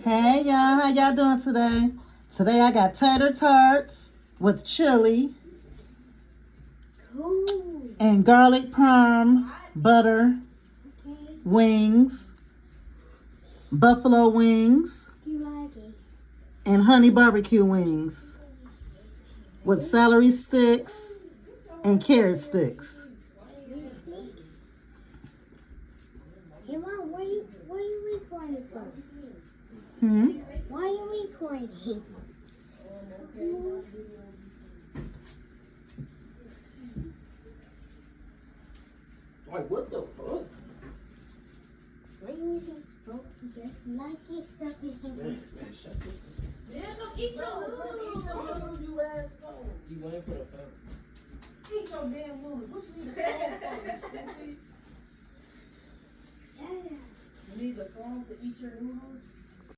Hey y'all, how y'all doing today? Today I got tater tots with chili and garlic parm, butter, wings, buffalo wings, and honey barbecue wings with celery sticks and carrot sticks. Hey, Mom, where you recording from? Why are you recording? Like, what the fuck? Why you recording? Oh, just like it, stuff is Man, shut this. Yeah, go eat your noodles. You asshole. You waiting for the phone? Eat your damn noodles. What you need a phone for? Stupid? You need a phone to eat your noodles?